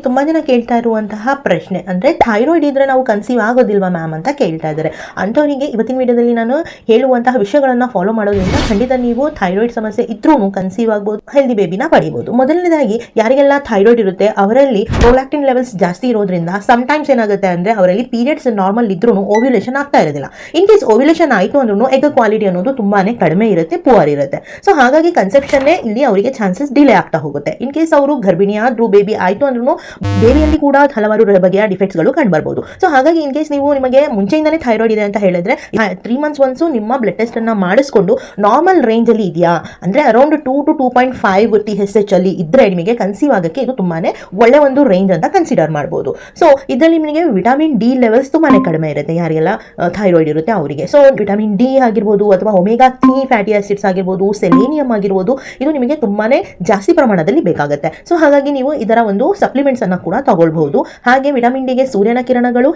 ತುಂಬಾ ಜನ ಕೇಳ್ತಾ ಇರುವಂತಹ ಪ್ರಶ್ನೆ ಅಂದ್ರೆ ಥೈರಾಯ್ಡ್ ಇದ್ರೆ ನಾವು ಕನ್ಸೀವ್ ಆಗೋದಿಲ್ವಾ ಮ್ಯಾಮ್ ಅಂತ ಕೇಳ್ತಾ ಇದ್ದಾರೆ. ಅಂಥವರಿಗೆ ಇವತ್ತಿನ ವಿಡಿಯೋದಲ್ಲಿ ನಾನು ಹೇಳುವಂತಹ ವಿಷಯಗಳನ್ನ ಫಾಲೋ ಮಾಡೋದ್ರಿಂದ ಖಂಡಿತ ನೀವು ಥೈರಾಯ್ಡ್ ಸಮಸ್ಯೆ ಇದ್ರೂ ಕನ್ಸೀವ್ ಆಗ್ಬೋದು, ಹೆಲ್ದಿ ಬೇಬಿನ ಪಡಿಬಹುದು. ಮೊದಲನೇದಾಗಿ ಯಾರಿಗೆಲ್ಲ ಥೈರಾಯ್ಡ್ ಇರುತ್ತೆ ಅವರಲ್ಲಿ ಪ್ರೊಲ್ಯಾಕ್ಟಿನ್ ಲೆವೆಲ್ಸ್ ಜಾಸ್ತಿ ಇರೋದ್ರಿಂದ ಸಮ್ಟೈಮ್ಸ್ ಏನಾಗುತ್ತೆ ಅಂದ್ರೆ ಅವರಲ್ಲಿ ಪೀರಿಯಡ್ಸ್ ನಾರ್ಮಲ್ ಇದ್ರೂ ಓವ್ಯುಲೇಷನ್ ಆಗ್ತಾ ಇರೋದಿಲ್ಲ. ಇನ್ ಕೇಸ್ ಓವ್ಯುಲೇಷನ್ ಆಯಿತು ಅಂದ್ರೂ ಎಗ್ ಕ್ವಾಲಿಟಿ ಅನ್ನೋದು ತುಂಬಾನೇ ಕಡಿಮೆ ಇರುತ್ತೆ, ಪುವರ್ ಇರುತ್ತೆ. ಸೊ ಹಾಗಾಗಿ ಕನ್ಸೆಪ್ಷನ್ನೇ ಇಲ್ಲಿ ಅವರಿಗೆ ಚಾನ್ಸಸ್ ಡಿಲೇ ಆಗ್ತಾ ಹೋಗುತ್ತೆ. ಇನ್ ಕೇಸ್ ಅವರು ಗರ್ಭಿಣಿಯಾದ್ರೂ ಬೇಬಿ ಆಯಿತು ಅಂದ್ರೂ ಬೇಬಿಯಲ್ಲಿ ಕೂಡ ಹಲವಾರು ಬಗೆಯ ಡಿಫೆಕ್ಟ್ಸ್ಗಳು ಕಂಡು ಬರ್ಬೋದು. ಸೊ ಹಾಗಾಗಿ ಇನ್ ಕೇಸ್ ನೀವು ನಿಮಗೆ ಮುಂಚೆಯಿಂದನೇ ಥೈರಾಯ್ಡ್ ಇದೆ ಅಂತ ಹೇಳಿದ್ರೆ 3 months ಒನ್ಸು ನಿಮ್ಮ ಬ್ಲಡ್ ಟೆಸ್ಟ್ ಅನ್ನ ಮಾಡಿಸ್ಕೊಂಡು ನಾರ್ಮಲ್ ರೇಂಜ್ ಅಲ್ಲಿ ಇದೆಯಾ ಅಂದ್ರೆ ಅರೌಂಡ್ 2 to 2.5 TSH ಅಲ್ಲಿ ಇದ್ರೆ ನಿಮಗೆ ಕನ್ಸೀವ್ ಆಗಕ್ಕೆ ಇದು ತುಂಬಾನೇ ಒಳ್ಳೆ ಒಂದು ರೇಂಜ್ ಅಂತ ಕನ್ಸಿಡರ್ ಮಾಡಬಹುದು. ಸೊ ಇದರಲ್ಲಿ ನಿಮಗೆ ವಿಟಮಿನ್ ಡಿ ಲೆವೆಲ್ಸ್ ತುಂಬಾನೇ ಕಡಿಮೆ ಇರುತ್ತೆ ಯಾರಿಗೆಲ್ಲ ಥೈರಾಯ್ಡ್ ಇರುತ್ತೆ ಅವರಿಗೆ. ಸೊ ವಿಟಮಿನ್ ಡಿ ಆಗಿರ್ಬೋದು ಅಥವಾ ಒಮೆಗಾ 3 ಫ್ಯಾಟಿ ಆಸಿಡ್ಸ್ ಆಗಿರ್ಬೋದು, ಸೆಲೇನಿಯಂ ಆಗಿರ್ಬೋದು, ಇದು ನಿಮಗೆ ತುಂಬಾನೇ ಜಾಸ್ತಿ ಪ್ರಮಾಣದಲ್ಲಿ ಬೇಕಾಗುತ್ತೆ. ಸೊ ಹಾಗಾಗಿ ನೀವು ಇದರ ಒಂದು ಸಪ್ಲಿಮೆಂಟ್ಸ್ ಅನ್ನ ಕೂಡ ತಗೊಳ್ಬಹುದು. ಹಾಗೆ ವಿಟಮಿನ್ ಡಿಗೆ ಸೂರ್ಯನ ಕಿರಣಗಳು,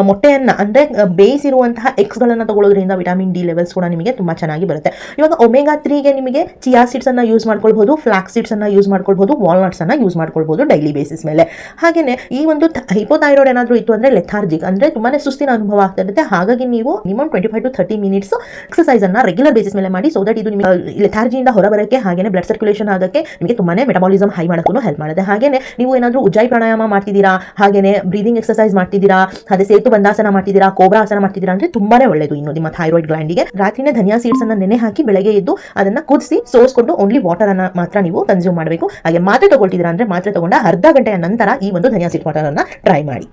ಮೊಟ್ಟೆಯನ್ನ ಅಂದ್ರೆ ಬೇಯಿಸಿರುವಂತಹ ಎಗ್ಸ್ ಗಳನ್ನ ತಗೊಳ್ಳೋದ್ರಿಂದ ವಿಟಮಿನ್ ಡಿ ಲೆವೆಲ್ಸ್ ಕೂಡ ನಿಮಗೆ ತುಂಬಾ ಚೆನ್ನಾಗಿ ಬರುತ್ತೆ. ಇವಾಗ ಒಮೆಗಾ 3 ಗೆ ನಿಮಗೆ ಚಿಯಾ ಸೀಡ್ಸ್ ಅನ್ನ ಯೂಸ್ ಮಾಡ್ಕೊಳ್ಬಹುದು, ಫ್ಲಾಕ್ಸ್ ಸೀಡ್ಸ್ ಅನ್ನ ಯೂಸ್ ಮಾಡ್ಕೊಳ್ಬಹುದು, ವಾಲ್ನಟ್ಸ್ ಅನ್ನ ಯೂಸ್ ಮಾಡ್ಕೊಳ್ಬಹುದು ಡೈಲಿ ಬೇಸಿಸ್ ಮೇಲೆ. ಹಾಗೇನೆ ಈ ಒಂದು ಹೈಪೋಥೈರಾಯ್ಡ್ ಏನಾದರೂ ಇತ್ತು ಅಂದ್ರೆ ಲೆಥಾರ್ಜಿಕ್ ಅಂದ್ರೆ ತುಂಬಾನೇ ಸುಸ್ತಿನ ಅನುಭವ ಆಗ್ತಾ ಇರುತ್ತೆ. ಹಾಗಾಗಿ ನೀವು ಮಿನಿಮಮ್ 25 to 30 minutes ಎಕ್ಸರ್ಸೈಸ್ ಅನ್ನ ರೆಗ್ಯುಲರ್ ಬೇಸಿಸ್ ಮೇಲೆ ಮಾಡಿ. ಸೊ ದಟ್ ಇದು ನಿಮಗೆ ಲೆಥಾರ್ಜಿಯಿಂದ ಹೊರಬರಕ್ಕೆ ಹಾಗೇನೆ ಬ್ಲಡ್ ಸರ್ಕ್ಯುಲೇಷನ್ ಆಗಕ್ಕೆ ನಿಮಗೆ ತುಂಬಾನೇ ಮೆಟಬಾಲಿಸಮ್ ಹೈ ಮಾಡೋಕ್ಕೂ ಹೆಲ್ಪ್ ಮಾಡುತ್ತೆ. ಹಾಗೇನೆ ನೀವು ಏನಾದರೂ ಉಜ್ಜಾಯಿ ಪ್ರಾಣಾಯಾಮ ಮಾಡ್ತಿದ್ದೀರಾ, ಹಾಗೇನೆ ಬ್ರೀದಿಂಗ್ ಎಕ್ಸರ್ಸೈಸ್ ಮಾಡ್ತಿದ್ದೀರಾ, ಅದೇ ಸೇತು ಬಂದಾಸನ ಮಾಡ್ತಿದ್ದೀರಾ, ಕೋಬ್ರಾ ಆಸನ ಮಾಡ್ತಿದ್ದೀರಾ ಅಂದ್ರೆ ತುಂಬಾನೇ ಒಳ್ಳೆಯದು ಇನ್ನು ನಿಮ್ಮ ಥೈರಾಯ್ಡ್ ಗ್ಲ್ಯಾಂಡಿಗೆ. ರಾತ್ರಿನೇ ಧನಿಯಾ ಸೀಡ್ಸ್ ಅನ್ನ ನೆನೆ ಹಾಕಿ ಬೆಳಗ್ಗೆ ಎದ್ದು ಅದನ್ನ ಕುದಿಸಿ ಸೋಸ್ಕೊಂಡು ಓನ್ಲಿ ವಾಟರ್ ಅನ್ನ ಮಾತ್ರ ನೀವು ಕನ್ಸ್ಯೂಮ್ ಮಾಡಬೇಕು. ಹಾಗೆ ಮಾತ್ರೆ ತಗೊಳ್ತಿದ್ದೀರಾ ಅಂದ್ರೆ ಮಾತ್ರೆ ತಗೊಂಡ ಅರ್ಧ ಗಂಟೆಯ ನಂತರ ಈ ಒಂದು ಧನಿಯಾ ಸೀಡ್ ವಾಟರ್ ಅನ್ನ ಟ್ರೈ ಮಾಡಿ.